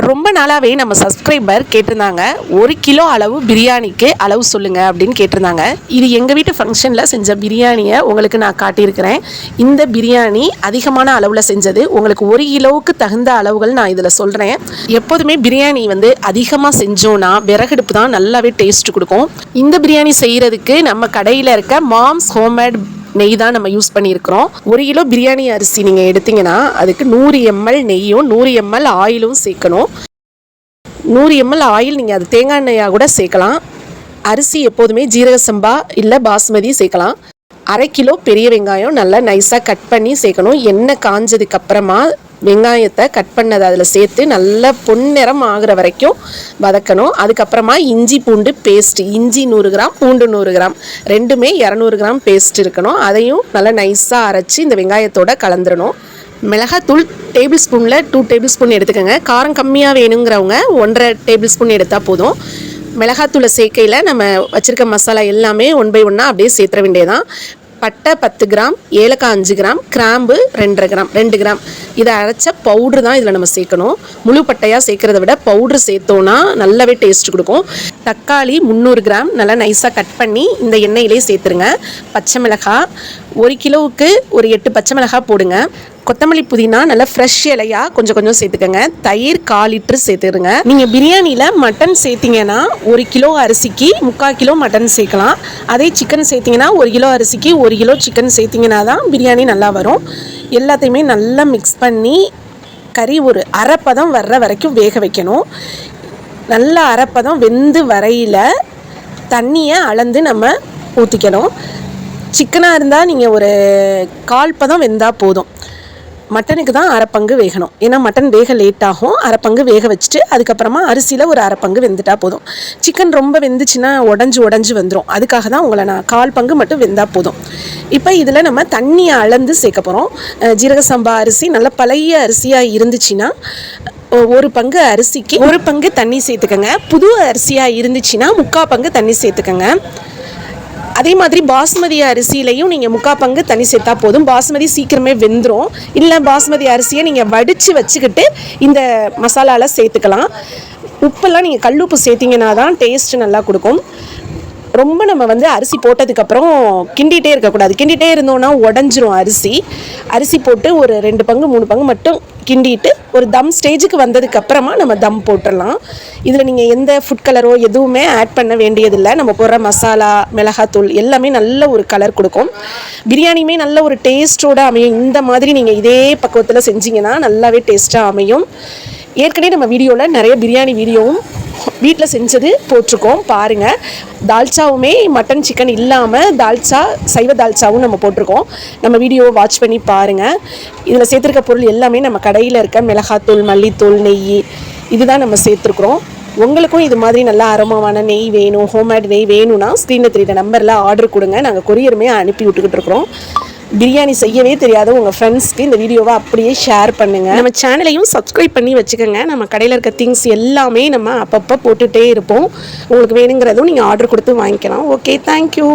ரொம்ப நாளாகவே நம்ம சப்ஸ்கிரைபர் கேட்டிருந்தாங்க, 1 கிலோ அளவு பிரியாணிக்கு அளவு சொல்லுங்கள் அப்படின்னு கேட்டிருந்தாங்க. இது எங்கள் வீட்டு ஃபங்க்ஷனில் செஞ்ச பிரியாணியை உங்களுக்கு நான் காட்டியிருக்கிறேன். இந்த பிரியாணி அதிகமான அளவில் செஞ்சது. உங்களுக்கு 1 கிலோவுக்கு தகுந்த அளவுகள் நான் இதில் சொல்கிறேன். எப்போதுமே பிரியாணி அதிகமாக செஞ்சோன்னா விறகடுப்பு தான் நல்லாவே டேஸ்ட் கொடுக்கும். இந்த பிரியாணி செய்கிறதுக்கு நம்ம கடையில் இருக்க மாம்ஸ் ஹோம்மேட் நெய் தான் நம்ம யூஸ் பண்ணியிருக்கிறோம். 1 கிலோ பிரியாணி அரிசி நீங்கள் எடுத்தீங்கன்னா அதுக்கு 100 ml நெய்யும் 100 ml ஆயிலும் சேர்க்கணும். 100 ml ஆயில் நீங்கள் அது தேங்காய் எண்ணெயாக கூட சேர்க்கலாம். அரிசி எப்போதுமே ஜீரக சம்பா இல்லை பாஸ்மதி சேர்க்கலாம். 1/2 கிலோ பெரிய வெங்காயம் நல்லா நைஸாக கட் பண்ணி சேர்க்கணும். எண்ணெய் காஞ்சதுக்கப்புறமா வெங்காயத்தை கட் பண்ணதை அதில் சேர்த்து நல்லா பொன்னிறம் ஆகிற வரைக்கும் வதக்கணும். அதுக்கப்புறமா இஞ்சி பூண்டு பேஸ்ட்டு, இஞ்சி 100 கிராம், பூண்டு 100 கிராம், ரெண்டுமே 200 கிராம் பேஸ்ட் இருக்கணும். அதையும் நல்லா நைஸாக அரைச்சி இந்த வெங்காயத்தோடு கலந்துடணும். மிளகாத்தூள் டேபிள் ஸ்பூனில் 2 டேபிள் ஸ்பூன் எடுத்துக்கோங்க. காரம் கம்மியாக வேணுங்கிறவங்க 1.5 டேபிள் ஸ்பூன் எடுத்தால் போதும். மிளகாத்தூளை சேர்க்கையில் நம்ம வச்சுருக்க மசாலா எல்லாமே 1 by 1 அப்படியே சேர்த்துற வேண்டியதான். பட்டை 10 கிராம், ஏலக்காய் 5 கிராம், கிராம்பு 2 கிராம். இதை அரைச்ச பவுட்ரு தான் இதில் நம்ம சேர்க்கணும். முழு பட்டையாக சேர்க்குறத விட பவுட்ரு சேர்த்தோன்னா நல்லாவே டேஸ்ட் கொடுக்கும். தக்காளி 300 கிராம் நல்லா நைஸாக கட் பண்ணி இந்த எண்ணெயிலே சேர்த்துருங்க. பச்சை மிளகாய் 1 கிலோவுக்கு ஒரு 8 பச்சை மிளகாய் போடுங்க. கொத்தமல்லி புதினா நல்லா ஃப்ரெஷ் இலையாக கொஞ்சம் சேர்த்துக்கோங்க. தயிர் 1/4 லிட்டர் சேர்த்துருங்க. நீங்கள் பிரியாணியில் மட்டன் சேர்த்திங்கன்னா 1 கிலோ அரிசிக்கு 3/4 கிலோ மட்டன் சேர்க்கலாம். அதே சிக்கன் சேர்த்திங்கன்னா 1 கிலோ அரிசிக்கு 1 கிலோ சிக்கன் சேர்த்திங்கன்னா தான் பிரியாணி நல்லா வரும். எல்லாத்தையுமே நல்லா மிக்ஸ் பண்ணி கறி ஒரு அரைப்பதம் வர்ற வரைக்கும் வேக வைக்கணும். நல்லா அரைப்பதம் வெந்து வரையில் தண்ணியை அளந்து நம்ம ஊற்றிக்கணும். சிக்கனாக இருந்தால் நீங்கள் ஒரு 1/4 பதம் வெந்தால் போதும். மட்டனுக்கு தான் 1/2 பங்கு வேகணும். ஏன்னா மட்டன் வேக லேட் ஆகும். 1/2 பங்கு வேக வச்சுட்டு அதுக்கப்புறமா அரிசியில் ஒரு 1/2 பங்கு வெந்துட்டால் போதும். சிக்கன் ரொம்ப வெந்துச்சுன்னா உடஞ்சி வந்துடும். அதுக்காக தான் உங்களை நான் 1/4 பங்கு மட்டும் வெந்தால் போதும். இப்போ இதில் நம்ம தண்ணியை அளந்து சேர்க்க போகிறோம். ஜீரக சம்பா அரிசி நல்ல பழைய அரிசியாக இருந்துச்சுன்னா 1 பங்கு அரிசிக்கு 1 பங்கு தண்ணி சேர்த்துக்கோங்க. புது அரிசியாக இருந்துச்சுன்னா 3/4 பங்கு தண்ணி சேர்த்துக்கோங்க. அதே மாதிரி பாஸ்மதி அரிசியிலையும் நீங்கள் 3/4 பங்கு தண்ணி சேர்த்தா போதும். பாஸ்மதி சீக்கிரமே வெந்துடும். இல்லை பாஸ்மதி அரிசியை நீங்கள் வடித்து வச்சுக்கிட்டு இந்த மசாலாவில் சேர்த்துக்கலாம். உப்பெல்லாம் நீங்கள் கல்லுப்பு சேர்த்திங்கன்னா தான் டேஸ்ட்டு நல்லா கொடுக்கும். ரொம்ப நம்ம அரிசி போட்டதுக்கப்புறம் கிண்டிகிட்டே இருக்கக்கூடாது. கிண்டிகிட்டே இருந்தோன்னா உடஞ்சிரும் அரிசி போட்டு ஒரு 2 பங்கு 3 பங்கு மட்டும் கிண்டிட்டு ஒரு தம் ஸ்டேஜுக்கு வந்ததுக்கப்புறமா நம்ம தம் போட்டுடலாம். இதில் நீங்கள் எந்த ஃபுட் கலரோ எதுவுமே ஆட் பண்ண வேண்டியதில்லை. நம்ம போடுற மசாலா மிளகாத்தூள் எல்லாமே நல்ல ஒரு கலர் கொடுக்கும். பிரியாணியுமே நல்ல ஒரு டேஸ்ட்டோடு அமையும். இந்த மாதிரி நீங்கள் இதே பக்குவத்தில் செஞ்சிங்கன்னா நல்லாவே டேஸ்ட்டாக அமையும். ஏற்கனவே நம்ம வீடியோவில் நிறைய பிரியாணி வீடியோவும் வீட்டில் செஞ்சது போட்டிருக்கோம், பாருங்கள். தால்ச்சாவுமே மட்டன் சிக்கன் இல்லாமல் தால்ச்சா, சைவ தால்ச்சாவும் நம்ம போட்டிருக்கோம். நம்ம வீடியோவை வாட்ச் பண்ணி பாருங்கள். இதில் சேர்த்துருக்க பொருள் எல்லாமே நம்ம கடையில் இருக்க மிளகாத்தூள், மல்லித்தூள், நெய் இதுதான் நம்ம சேர்த்துருக்குறோம். உங்களுக்கும் இது மாதிரி நல்லா அரோமாவான நெய் வேணும், ஹோம்மேட் நெய் வேணும்னா ஸ்க்ரீனில் தெரியுற நம்பரில் ஆர்டர் கொடுங்க. நாங்கள் கொரியருமே அனுப்பி விட்டுக்கிட்டு இருக்கிறோம். பிரியாணி செய்யவே தெரியாத உங்கள் ஃப்ரெண்ட்ஸ்க்கு இந்த வீடியோவை அப்படியே ஷேர் பண்ணுங்கள். நம்ம சேனலையும் சப்ஸ்கிரைப் பண்ணி வச்சுக்கோங்க. நம்ம கடையில் இருக்க திங்ஸ் எல்லாமே நம்ம அப்பப்போ போட்டுகிட்டே இருப்போம். உங்களுக்கு வேணுங்கிறதும் நீங்கள் ஆர்டர் கொடுத்து வாங்கிக்கலாம். Okay, thank you.